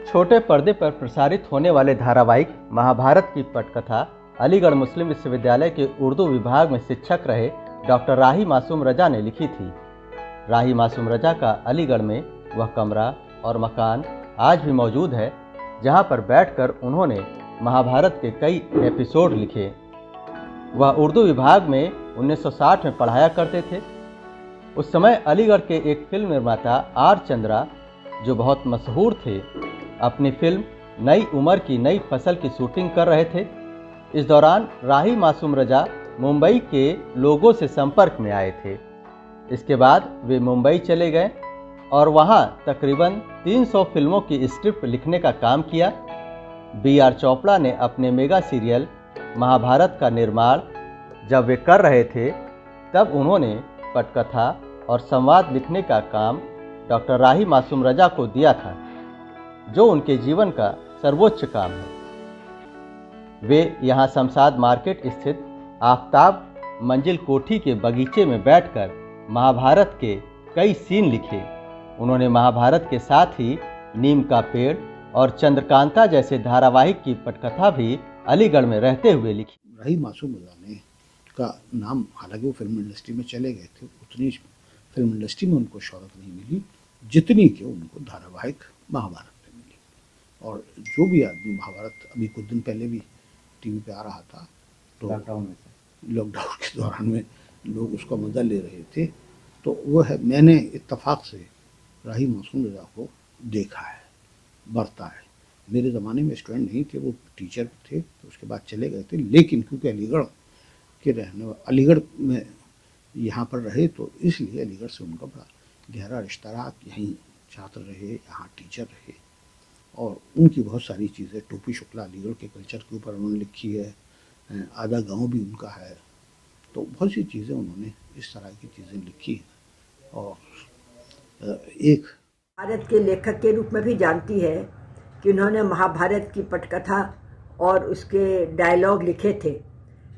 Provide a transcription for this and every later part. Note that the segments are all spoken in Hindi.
छोटे पर्दे पर प्रसारित होने वाले धारावाहिक महाभारत की पटकथा अलीगढ़ मुस्लिम विश्वविद्यालय के उर्दू विभाग में शिक्षक रहे डॉक्टर राही मासूम रजा ने लिखी थी। राही मासूम रजा का अलीगढ़ में वह कमरा और मकान आज भी मौजूद है जहां पर बैठकर उन्होंने महाभारत के कई एपिसोड लिखे। वह उर्दू विभाग में 1960 में पढ़ाया करते थे। उस समय अलीगढ़ के एक फिल्म निर्माता आर चंद्रा, जो बहुत मशहूर थे, अपनी फिल्म नई उम्र की नई फसल की शूटिंग कर रहे थे। इस दौरान राही मासूम रजा मुंबई के लोगों से संपर्क में आए थे। इसके बाद वे मुंबई चले गए और वहां तकरीबन 300 फिल्मों की स्क्रिप्ट लिखने का काम किया। बी.आर. चोपड़ा ने अपने मेगा सीरियल महाभारत का निर्माण जब वे कर रहे थे, तब उन्होंने पटकथा और संवाद लिखने का काम डॉक्टर राही मासूम रजा को दिया था, जो उनके जीवन का सर्वोच्च काम है। वे यहाँ शमशाद मार्केट स्थित आफताब मंजिल कोठी के बगीचे में बैठकर महाभारत के कई सीन लिखे। उन्होंने महाभारत के साथ ही नीम का पेड़ और चंद्रकांता जैसे धारावाहिक की पटकथा भी अलीगढ़ में रहते हुए लिखी। राही मासूम रजा ने का नाम, हालांकि वो फिल्म इंडस्ट्री में चले गए थे, उतनी फिल्म इंडस्ट्री में उनको शोहरत नहीं मिली जितनी कि उनको धारावाहिक महाभारत में मिली। और जो भी आदमी महाभारत अभी कुछ दिन पहले भी टीवी पे आ रहा था, तो लॉकडाउन के दौरान में लोग उसका मजा ले रहे थे, तो वो है, मैंने इत्तेफाक से राही मासूम रजा को देखा है, बरता है। मेरे ज़माने में स्टूडेंट नहीं थे, वो टीचर थे, तो उसके बाद चले गए थे। लेकिन क्योंकि अलीगढ़ के अलीगढ़ में यहाँ पर रहे, तो इसलिए अलीगढ़ से उनका बड़ा गहरा रिश्ता रहा। यहीं छात्र रहे, यहाँ टीचर रहे, और उनकी बहुत सारी चीज़ें, टोपी शुक्ला अलीगढ़ के कल्चर के ऊपर उन्होंने लिखी है, आधा गांव भी उनका है, तो बहुत सी चीज़ें उन्होंने इस तरह की चीज़ें लिखी हैं। और एक भारत के लेखक के रूप में भी जानती है कि उन्होंने महाभारत की पटकथा और उसके डायलॉग लिखे थे।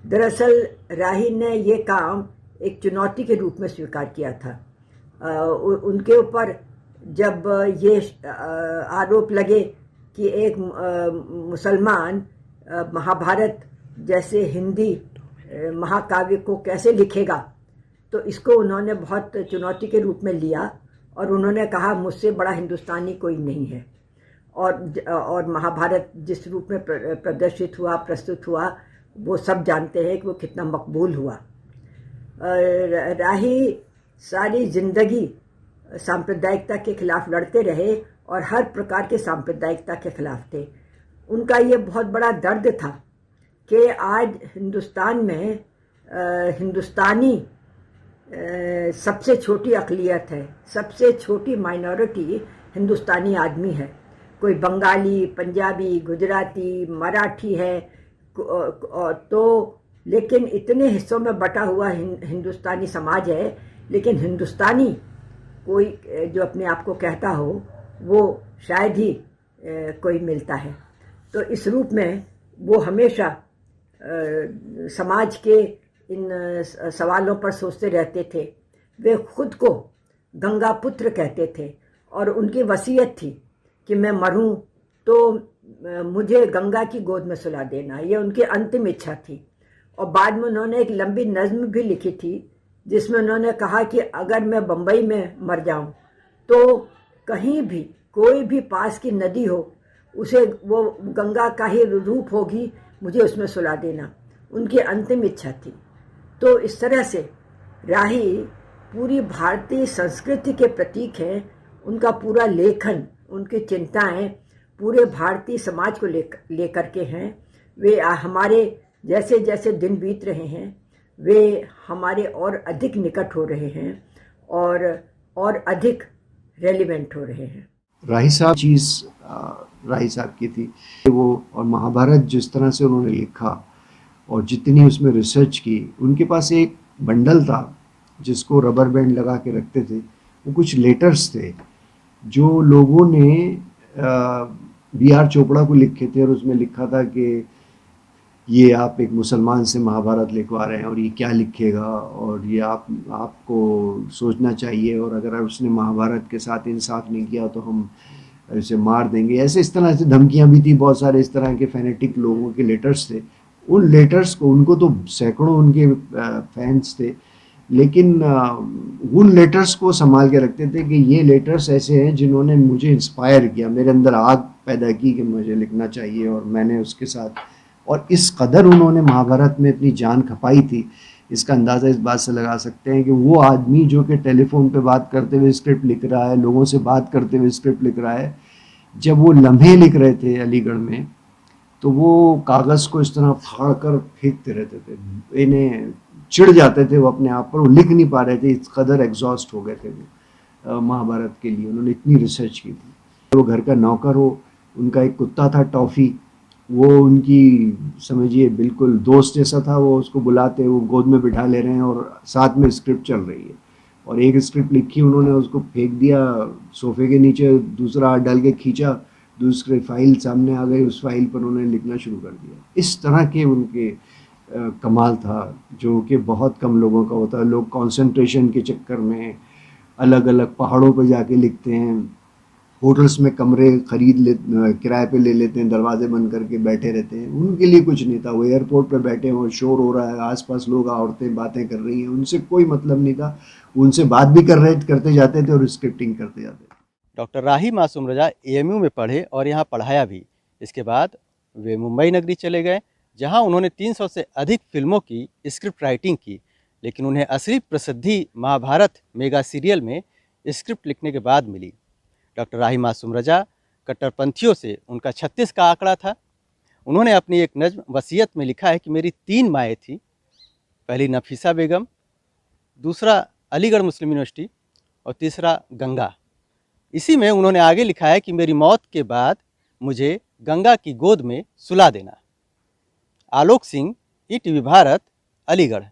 दरअसल राही ने ये काम एक चुनौती के रूप में स्वीकार किया था। उनके ऊपर जब ये आरोप लगे कि एक मुसलमान महाभारत जैसे हिंदी महाकाव्य को कैसे लिखेगा, तो इसको उन्होंने बहुत चुनौती के रूप में लिया और उन्होंने कहा, मुझसे बड़ा हिंदुस्तानी कोई नहीं है। और महाभारत जिस रूप में प्रदर्शित हुआ, प्रस्तुत हुआ, वो सब जानते हैं कि वो कितना मकबूल हुआ। राही सारी जिंदगी सांप्रदायिकता के खिलाफ लड़ते रहे और हर प्रकार के सांप्रदायिकता के खिलाफ थे। उनका ये बहुत बड़ा दर्द था कि आज हिंदुस्तान में हिंदुस्तानी सबसे छोटी अक़लियत है, सबसे छोटी माइनॉरिटी हिंदुस्तानी आदमी है। कोई बंगाली, पंजाबी, गुजराती, मराठी है, तो लेकिन इतने हिस्सों में बटा हुआ हिंदुस्तानी समाज है, लेकिन हिंदुस्तानी कोई जो अपने आप को कहता हो, वो शायद ही कोई मिलता है। तो इस रूप में वो हमेशा समाज के इन सवालों पर सोचते रहते थे। वे खुद को गंगा पुत्र कहते थे और उनकी वसीयत थी कि मैं मरूं तो मुझे गंगा की गोद में सुला देना, ये उनकी अंतिम इच्छा थी। और बाद में उन्होंने एक लंबी नज्म भी लिखी थी जिसमें उन्होंने कहा कि अगर मैं बम्बई में मर जाऊं तो कहीं भी कोई भी पास की नदी हो, उसे वो गंगा का ही रूप होगी, मुझे उसमें सुला देना, उनकी अंतिम इच्छा थी। तो इस तरह से राही पूरी भारतीय संस्कृति के प्रतीक हैं। उनका पूरा लेखन, उनकी चिंताएं पूरे भारतीय समाज को लेकर के हैं। वे हमारे जैसे जैसे दिन बीत रहे हैं, वे हमारे और अधिक निकट हो रहे हैं और अधिक रेलिवेंट हो रहे हैं। राही साहब की थी वो, और महाभारत जिस तरह से उन्होंने लिखा और जितनी उसमें रिसर्च की, उनके पास एक बंडल था जिसको रबर बैंड लगा के रखते थे। वो कुछ लेटर्स थे जो लोगों ने बी.आर. चोपड़ा को लिखे थे, और उसमें लिखा था कि ये आप एक मुसलमान से महाभारत लिखवा रहे हैं और ये क्या लिखेगा, और ये आपको सोचना चाहिए, और अगर उसने महाभारत के साथ इंसाफ नहीं किया तो हम इसे मार देंगे, ऐसे इस तरह से धमकियां भी थी। बहुत सारे इस तरह के फैनेटिक लोगों के लेटर्स थे। उन लेटर्स को, उनको तो सैकड़ों उनके फैंस थे, लेकिन उन लेटर्स को संभाल के रखते थे कि ये लेटर्स ऐसे हैं जिन्होंने मुझे इंस्पायर किया, मेरे अंदर आग पैदा की कि मुझे लिखना चाहिए, और मैंने उसके साथ, और इस कदर उन्होंने महाभारत में इतनी जान खपाई थी। इसका अंदाज़ा इस बात से लगा सकते हैं कि वो आदमी जो कि टेलीफोन पे बात करते हुए स्क्रिप्ट लिख रहा है, लोगों से बात करते हुए स्क्रिप्ट लिख रहा है, जब वो लम्हे लिख रहे थे अलीगढ़ में, तो वो कागज़ को इस तरह फाड़ कर फेंकते रहते थे। इन्हें चिढ़ जाते थे वो अपने आप पर, वो लिख नहीं पा रहे थे, इस कदर एग्जॉस्ट हो गए थे वो महाभारत के लिए। उन्होंने इतनी रिसर्च की थी। वो घर का नौकर हो, उनका एक कुत्ता था टॉफ़ी, वो उनकी समझिए बिल्कुल दोस्त जैसा था। वो उसको बुलाते, वो गोद में बिठा ले रहे हैं और साथ में स्क्रिप्ट चल रही है, और एक स्क्रिप्ट लिखी उन्होंने, उसको फेंक दिया सोफे के नीचे, दूसरा हाथ डाल के खींचा, दूसरी फाइल सामने आ गई, उस फाइल पर उन्होंने लिखना शुरू कर दिया। इस तरह के उनके कमाल था जो कि बहुत कम लोगों का होता है। लोग कंसंट्रेशन के चक्कर में अलग अलग पहाड़ों पर जाके लिखते हैं, होटल्स में कमरे किराए पे ले लेते हैं, दरवाजे बंद करके बैठे रहते हैं। उनके लिए कुछ नहीं था। वो एयरपोर्ट पे बैठे हैं और शोर हो रहा है, आसपास लोग, औरतें बातें कर रही हैं, उनसे कोई मतलब नहीं था। उनसे बात भी करते जाते थे और स्क्रिप्टिंग करते जाते थे। डॉक्टर राही मासूम रजा एएमयू में पढ़े और यहाँ पढ़ाया भी। इसके बाद वे मुंबई नगरी चले गए, जहाँ उन्होंने 300 से अधिक फिल्मों की स्क्रिप्ट राइटिंग की, लेकिन उन्हें असली प्रसिद्धि महाभारत मेगा सीरियल में स्क्रिप्ट लिखने के बाद मिली। डॉक्टर राही मासूम रजा कट्टरपंथियों से उनका 36 का आंकड़ा था। उन्होंने अपनी एक नज्म वसीयत में लिखा है कि मेरी 3 माएँ थीं, पहली नफीसा बेगम, दूसरा अलीगढ़ मुस्लिम यूनिवर्सिटी और तीसरा गंगा। इसी में उन्होंने आगे लिखा है कि मेरी मौत के बाद मुझे गंगा की गोद में सुला देना। आलोक सिंह, ईटीवी भारत, अलीगढ़।